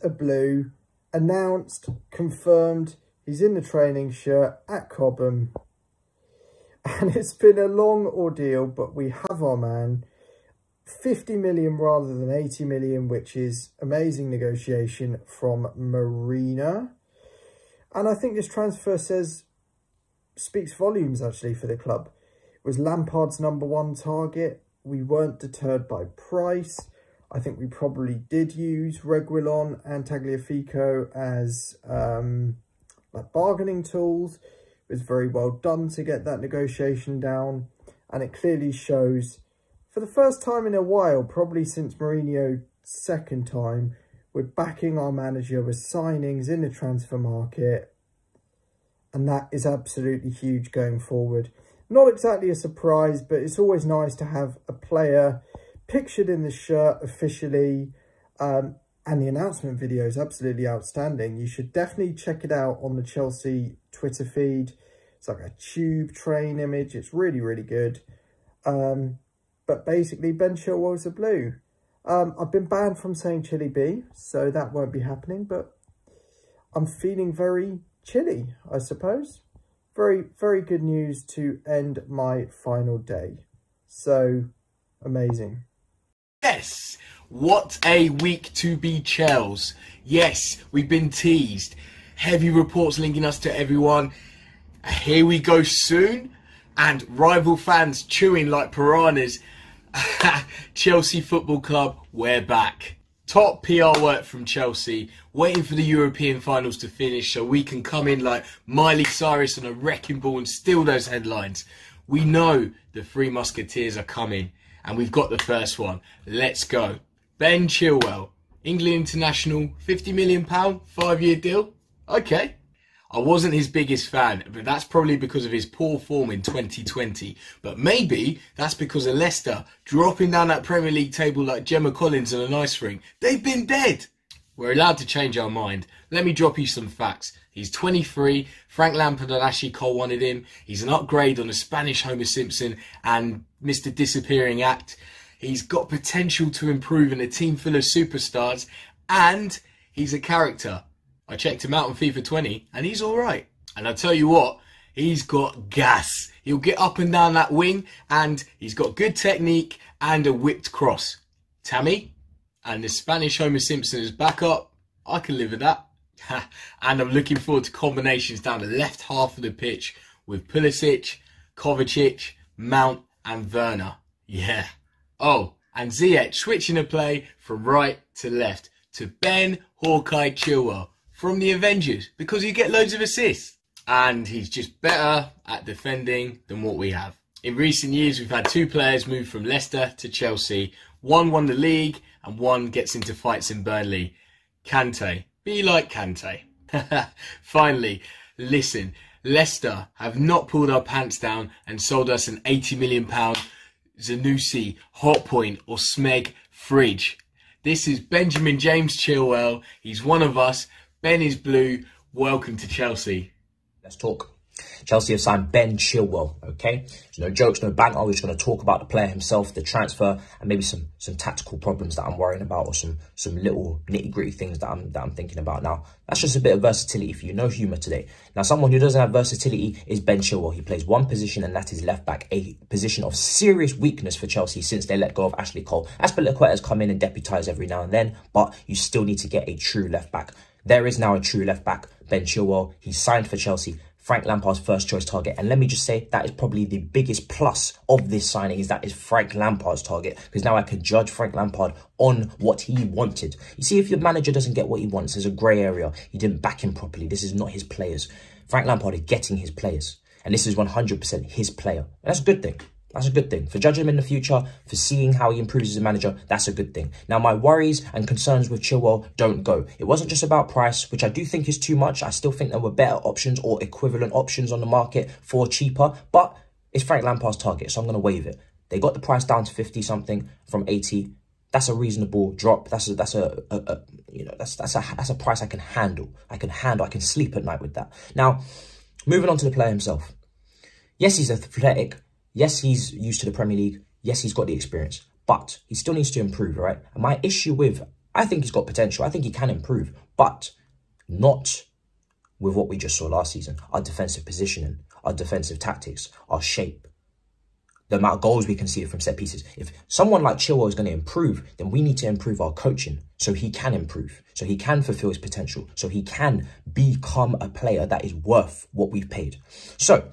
a blue, announced, confirmed, he's in the training shirt at Cobham. And it's been a long ordeal, but we have our man. 50 million rather than 80 million, which is amazing negotiation from Marina. And I think this transfer speaks volumes actually for the club. It was Lampard's #1 target. We weren't deterred by price. I think we probably did use Reguilon and Tagliafico as like bargaining tools. It was very well done to get that negotiation down. And it clearly shows, for the first time in a while, probably since Mourinho's second time, we're backing our manager with signings in the transfer market. And that is absolutely huge going forward. Not exactly a surprise, but it's always nice to have a player pictured in the shirt officially. And the announcement video is absolutely outstanding. You should definitely check it out on the Chelsea Twitter feed. It's like a tube train image. It's really, really good. But basically, Ben Chilwell's a blue. I've been banned from saying Chilly B, so that won't be happening. But I'm feeling very chilly, I suppose. Very, very good news to end my final day. So, amazing. Yes, what a week to be Chels. Yes, we've been teased. Heavy reports linking us to everyone. Here we go soon. And rival fans chewing like piranhas. Chelsea Football Club, we're back. Top PR work from Chelsea, waiting for the European finals to finish so we can come in like Miley Cyrus on a wrecking ball and steal those headlines. We know the Three Musketeers are coming and we've got the first one. Let's go. Ben Chilwell, England international, £50 million, 5-year deal. Okay. I wasn't his biggest fan, but that's probably because of his poor form in 2020. But maybe that's because of Leicester dropping down that Premier League table like Gemma Collins on an ice rink. They've been dead. We're allowed to change our mind. Let me drop you some facts. He's 23. Frank Lampard and Ashley Cole wanted him. He's an upgrade on the Spanish Homer Simpson and Mr. Disappearing Act. He's got potential to improve in a team full of superstars. And he's a character. I checked him out on FIFA 20 and he's all right. And I tell you what, he's got gas. He'll get up and down that wing and he's got good technique and a whipped cross. Tammy and the Spanish Homer Simpson as backup, I can live with that. And I'm looking forward to combinations down the left half of the pitch with Pulisic, Kovacic, Mount and Werner. Yeah. Oh, and Ziyech switching the play from right to left to Ben Hawkeye Chilwell from the Avengers because you get loads of assists. And he's just better at defending than what we have. In recent years, we've had two players move from Leicester to Chelsea. One won the league and one gets into fights in Burnley. Kante. Be like Kante. Finally, listen, Leicester have not pulled our pants down and sold us an £80 million Zanussi, Hotpoint or Smeg fridge. This is Benjamin James Chilwell. He's one of us. Ben is blue. Welcome to Chelsea. Let's talk. Chelsea have signed Ben Chilwell, okay? So no jokes, no banter. We're just going to talk about the player himself, the transfer, and maybe some tactical problems that I'm worrying about, or some little nitty-gritty things that I'm thinking about. Now, that's just a bit of versatility for you, no humour today. Now, someone who doesn't have versatility is Ben Chilwell. He plays one position, and that is left-back, a position of serious weakness for Chelsea since they let go of Ashley Cole. Azpilicueta has come in and deputised every now and then, but you still need to get a true left-back. There is now a true left-back, Ben Chilwell. He's signed for Chelsea. Frank Lampard's first choice target. And let me just say, that is probably the biggest plus of this signing, is that is Frank Lampard's target. Because now I can judge Frank Lampard on what he wanted. You see, if your manager doesn't get what he wants, there's a grey area. He didn't back him properly. This is not his players. Frank Lampard is getting his players. And this is 100% his player. And that's a good thing. That's a good thing. For judging him in the future, for seeing how he improves as a manager, that's a good thing. Now, my worries and concerns with Chilwell don't go. It wasn't just about price, which I do think is too much. I still think there were better options or equivalent options on the market for cheaper. But it's Frank Lampard's target, so I'm going to waive it. They got the price down to 50-something from 80. That's a reasonable drop. That's a price I can handle. I can sleep at night with that. Now, moving on to the player himself. Yes, he's athletic. Yes, he's used to the Premier League. Yes, he's got the experience, but he still needs to improve, right? And my issue with I think he's got potential. I think he can improve, but not with what we just saw last season. Our defensive positioning, our defensive tactics, our shape, the amount of goals we concede from set pieces. If someone like Chilwell is going to improve, then we need to improve our coaching so he can improve, so he can fulfill his potential, so he can become a player that is worth what we've paid. So I'm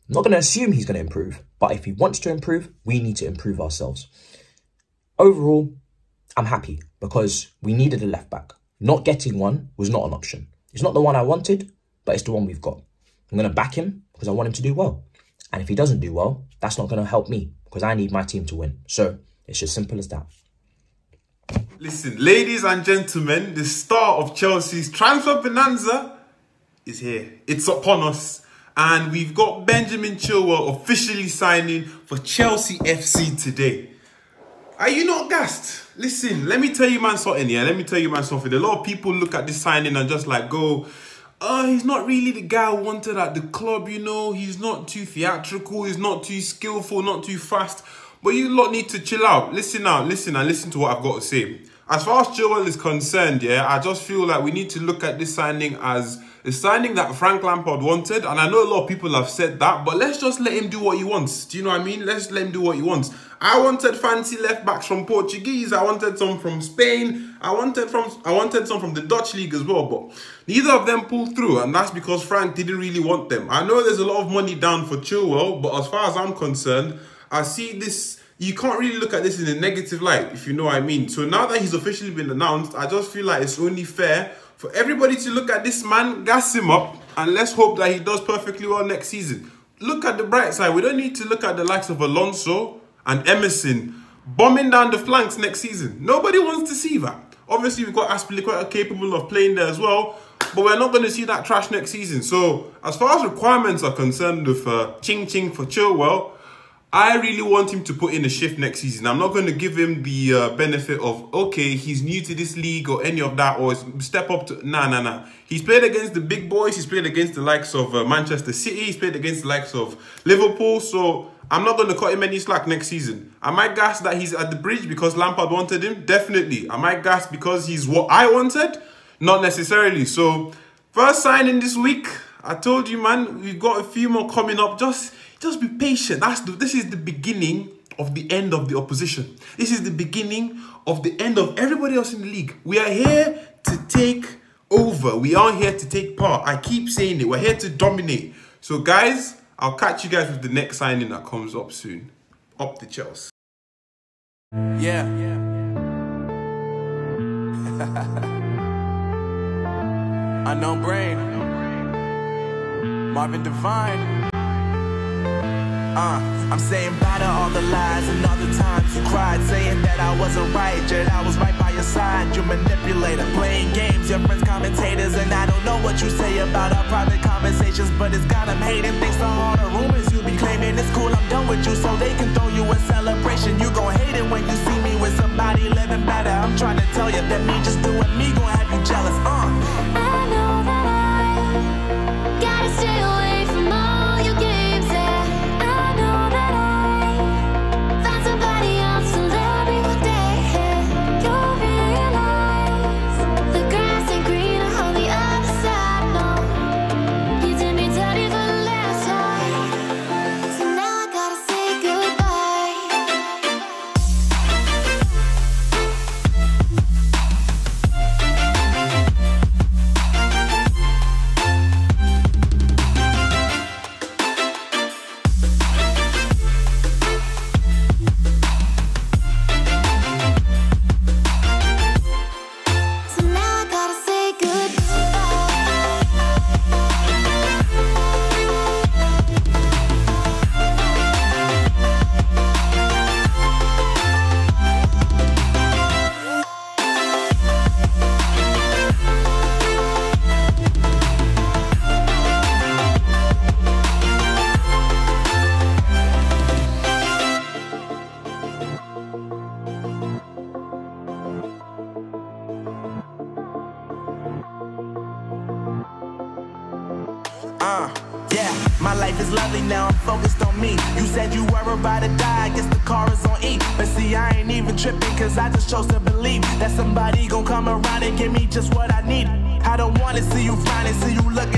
not going to assume he's going to improve, but if he wants to improve, we need to improve ourselves. Overall, I'm happy because we needed a left back. Not getting one was not an option. It's not the one I wanted, but it's the one we've got. I'm going to back him because I want him to do well. And if he doesn't do well, that's not going to help me because I need my team to win. So it's as simple as that. Listen, ladies and gentlemen, the start of Chelsea's transfer bonanza is here. It's upon us. And we've got Benjamin Chilwell officially signing for Chelsea FC today. Are you not gassed? Listen, let me tell you man something, yeah? Let me tell you man something. A lot of people look at this signing and just like go, oh, he's not really the guy I wanted at the club, you know. He's not too theatrical, he's not too skillful, not too fast. But you lot need to chill out. Listen out, listen and listen to what I've got to say. As far as Chilwell is concerned, yeah, I just feel like we need to look at this signing as a signing that Frank Lampard wanted. And I know a lot of people have said that, but let's just let him do what he wants. Do you know what I mean? Let's let him do what he wants. I wanted fancy left backs from Portuguese. I wanted some from Spain. I wanted some from the Dutch league as well, but neither of them pulled through, and that's because Frank didn't really want them. I know there's a lot of money down for Chilwell, but as far as I'm concerned, I see this. You can't really look at this in a negative light, if you know what I mean. So now that he's officially been announced, I just feel like it's only fair for everybody to look at this man, gas him up, and let's hope that he does perfectly well next season. Look at the bright side. We don't need to look at the likes of Alonso and Emerson bombing down the flanks next season. Nobody wants to see that. Obviously, we've got Aspilicueta capable of playing there as well, but we're not going to see that trash next season. So, as far as requirements are concerned with Ching Ching for Chilwell, I really want him to put in a shift next season. I'm not going to give him the benefit of, okay, he's new to this league or any of that, or step up to... Nah. He's played against the big boys. He's played against the likes of Manchester City. He's played against the likes of Liverpool. So I'm not going to cut him any slack next season. Am I gassed that he's at the bridge because Lampard wanted him? Definitely. Am I gassed because he's what I wanted? Not necessarily. So first signing this week, I told you, man, we've got a few more coming up. Just be patient. This is the beginning of the end of the opposition. This is the beginning of the end of everybody else in the league. We are here to take over. We are here to take part. I keep saying it. We're here to dominate. So, guys, I'll catch you guys with the next signing that comes up soon. Up the Chelsea. Yeah. Unknown Brain. Marvin Devine. I'm saying bye to all the lies and all the times you cried, saying that I wasn't right, yet I was right by your side. You manipulator, playing games, your friends commentators, and I don't know what you say about our private conversations, but it's got them hating. Thanks to all the rumors you be claiming. It's cool, I'm done with you, so they can throw you a celebration. You gon' hate it when you see me with somebody living better. I'm trying to tell you that me just doing me gon' have you jealous. I know that I gotta stay away from all your games, yeah. I know that I found somebody else to love me one day, yeah. You'll realize the grass ain't greener on the other side, no. You did me dirty for the last time, so now I gotta say goodbye. So now I gotta say Yeah, my life is lovely now. I'm focused on me. You said you were about to die, I guess the car is on E. But see, I ain't even tripping, cause I just chose to believe that somebody gon' come around and give me just what I need. I don't wanna see you frowning, see you look